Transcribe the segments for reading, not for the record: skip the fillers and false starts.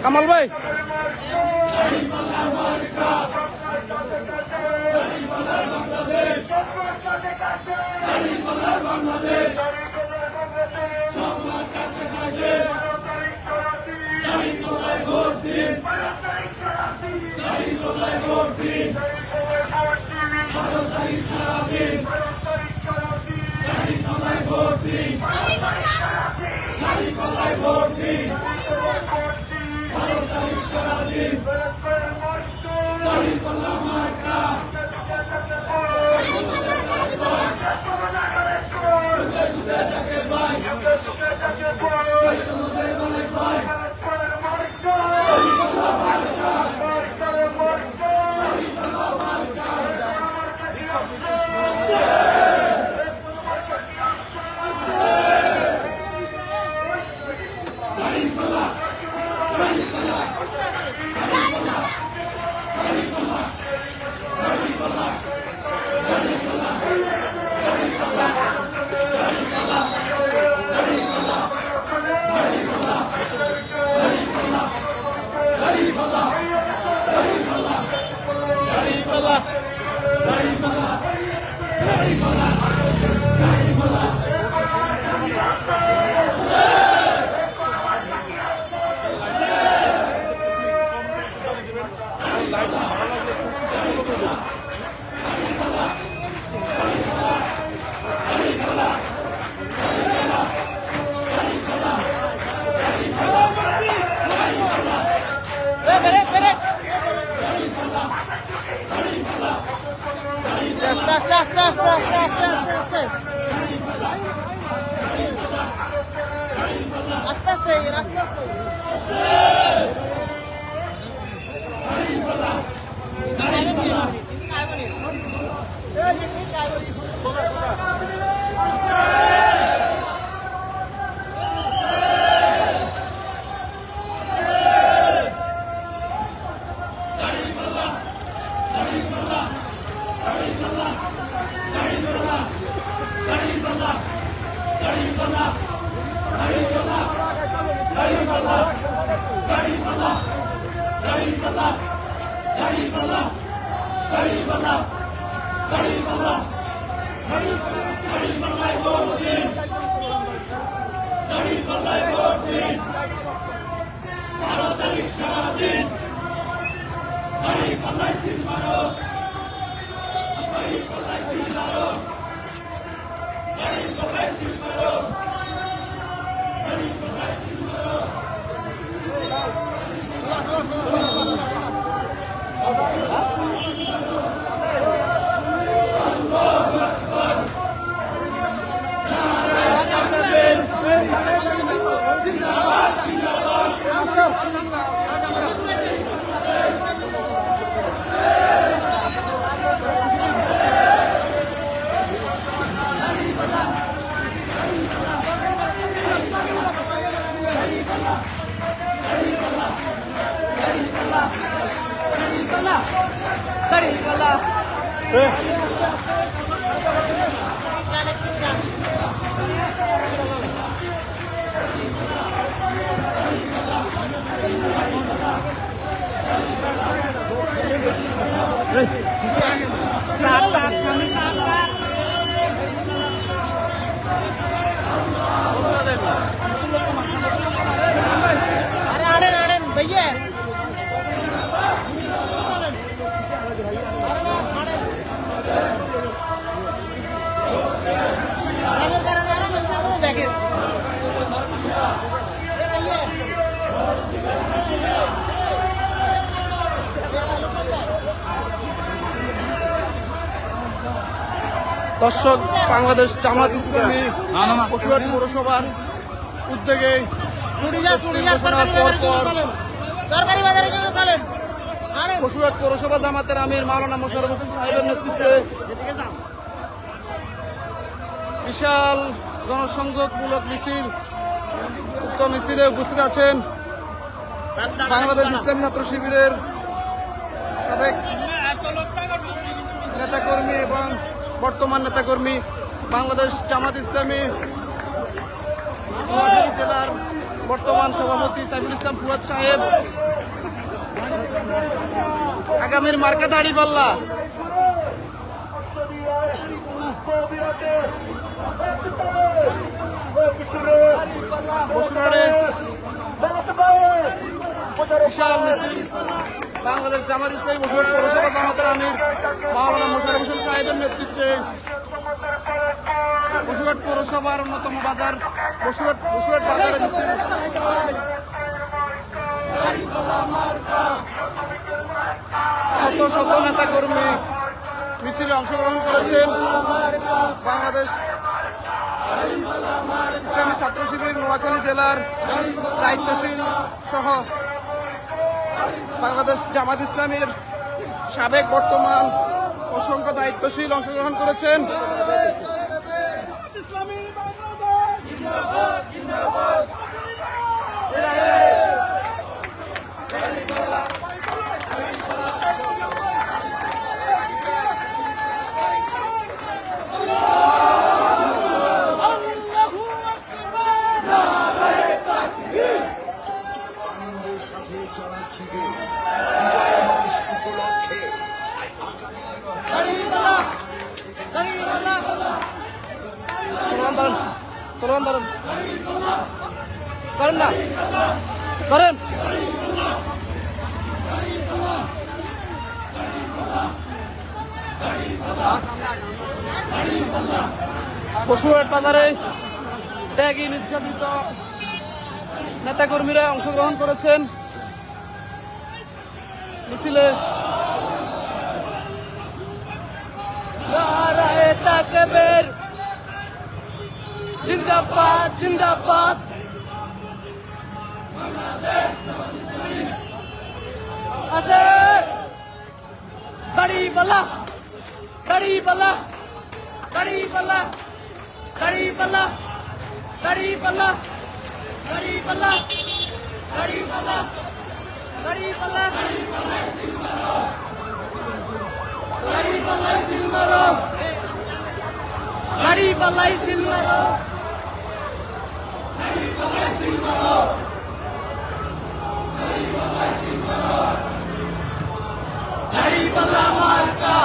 কামাল ভাই দর্শক, বাংলাদেশ জামাত ইসলামী পশুহাট পৌরসভার উদ্যোগে পশুহাট পৌরসভা জামাতের আমির মাওলানা মোশাররফ হোসেন সাহেবের নেতৃত্বে বিশাল জনসংযোগমূলক মিছিল। উক্ত মিছিলে উপস্থিত আছেন বাংলাদেশ ইসলামী ছাত্র শিবিরের সাবেক নেতাকর্মী এবং বর্তমান নেতাকর্মী, বাংলাদেশ জামাত ইসলামী নোয়াখালী জেলার বর্তমান সভাপতি সাইফুল ইসলাম ফুয়াদ সাহেব। আগামীর মার্কা দাঁড়িপাল্লা। বসুরহাটে বিশাল মিছিল। বাংলাদেশ জামাত ইসলামী বসুরহাট পৌরসভা জামাতের আমির মাওলানা মোশাররফ হোসেন সাহেবের নেতৃত্বে বসুরহাট পৌরসভার অন্যতম বাজার বসুরহাট বাজারে মিছিল। শত শত নেতাকর্মী মিছিলে অংশগ্রহণ করেছেন। বাংলাদেশ ইসলামী ছাত্র শিবির নোয়াখালী জেলার দায়িত্বশীল সহ বাংলাদেশ জামাত ইসলামীর সাবেক বর্তমান অসংখ্য দায়িত্বশীল অংশগ্রহণ করেছেন। করেন না করেন। বসুরহাট বাজারে ত্যাগী নির্যাতিত নেতাকর্মীরা অংশগ্রহণ করেছেন মিছিলে। জিন্দাবাদ জিন্দাবাদ। আছে দাড়িপাল্লা দাড়িপাল্লা দাড়িপাল্লা দাড়িপাল্লা দাড়িপাল্লা দাড়িপাল্লা দাড়িপাল্লা দাড়িপাল্লা দাড়িপাল্লাই সিল মারো দাড়িপাল্লাই সিল মারো দাড়িপাল্লাই সিল মারো দাড়িপাল্লা মার্কা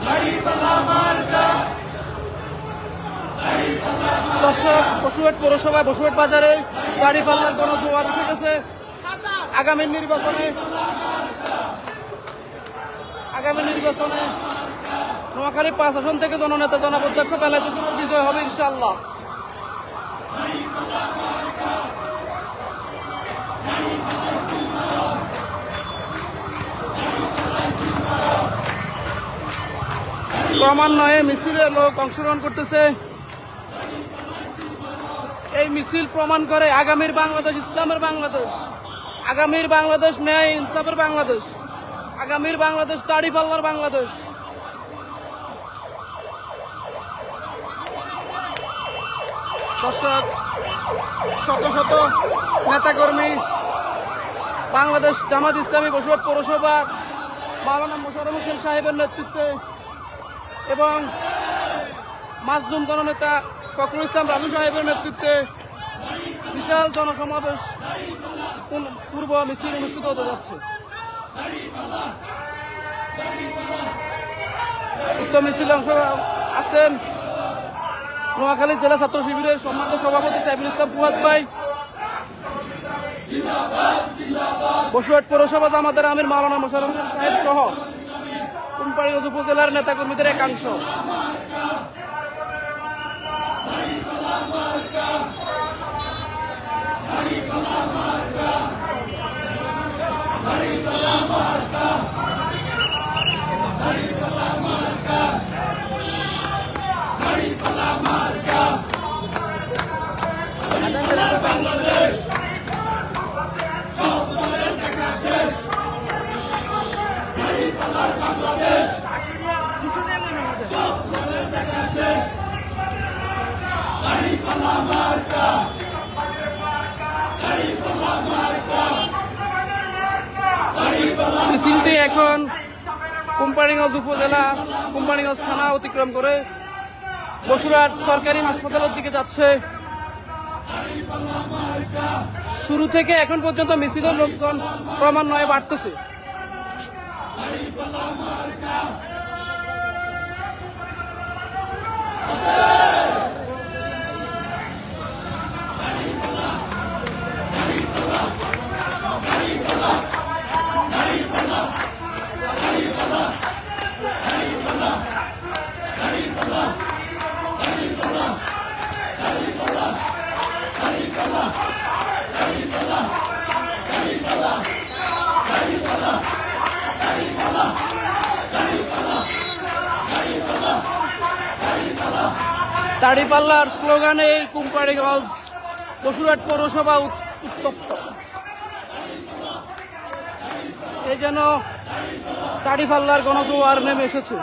দাড়িপাল্লা মার্কা। দর্শক, বসুরহাট পৌরসভায় বসুরহাট বাজারে দাড়িপাল্লার গণজোয়ার উঠে গেছে। আগামী নির্বাচনে নোয়াখালী 5 আসন থেকে জননেতা জনাধ্যক্ষ বেলায়েত হোসেনের বিজয় হবে ইনশাআল্লাহ। ক্রমান্বয়ে মিছিলে লোক অংশগ্রহণ করতেছে। এই মিছিল প্রমাণ করে আগামীর বাংলাদেশ ইসলামের বাংলাদেশ, আগামীর বাংলাদেশ ন্যায় ইনসাফের বাংলাদেশ, আগামীর বাংলাদেশ দাড়িপাল্লার বাংলাদেশ। দর্শক, শত শত নেতাকর্মী বাংলাদেশ জামাত ইসলামী বসুরহাট পৌরসভার মাওলানা মোশাররফ হোসেন সাহেবের নেতৃত্বে এবং মাজলুম জননেতা ফখরুল ইসলাম রাজু সাহেবের নেতৃত্বে বিশাল জনসমাবেশ পূর্ব মিছিল অনুষ্ঠিত হতে যাচ্ছে। উক্ত মিছিলে অংশ আছেন নোয়াখালী জেলা ছাত্র শিবিরের সম্মানিত সভাপতি সাইফুল ইসলাম ফুয়াদ ভাই, বসুরহাট পৌরসভা জামাতের আমির মাওলানা মোশাররফ হোসেন সাহেব সহ কোম্পানীগঞ্জ উপজেলার নেতাকর্মীদের একাংশ। বাংলাদেশ এখন কোম্পানিগঞ্জ উপজেলা কোম্পানিগঞ্জ থানা অতিক্রম করে বসুরহাট সরকারি হাসপাতালের দিকে যাচ্ছে। শুরু থেকে এখন পর্যন্ত মিছিলের লোকজন ক্রমান্বয়ে বাড়তেছে। দাড়িপাল্লার স্লোগানে কোম্পানিগঞ্জ বসুরহাট পৌরসভা উত্তপ্ত। এই যেন দাড়িপাল্লার গণজোয়ার নেমে এসেছে।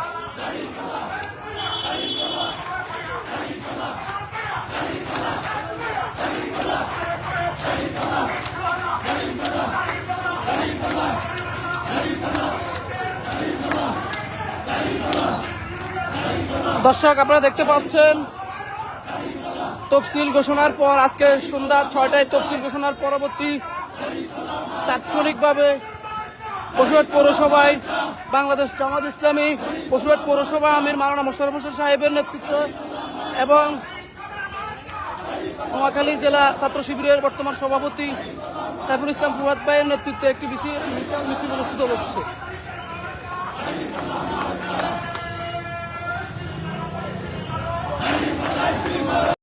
দর্শক, আপনারা দেখতে পাচ্ছেন তফসিল ঘোষণার পর আজকে সন্ধ্যা 6টায় তফসিল ঘোষণার পরবর্তী তাৎক্ষণিকভাবে বসুরহাট পৌরসভায় বাংলাদেশ জামাত ইসলামী বসুরহাট পৌরসভা আমির মাওলানা মোশাররফ হোসেন সাহেবের নেতৃত্বে এবং নোয়াখালী জেলা ছাত্র শিবিরের বর্তমান সভাপতি সাইফুল ইসলাম ফুয়াদ ভাইয়ের নেতৃত্বে একটি মিছিল অনুষ্ঠিত হচ্ছে।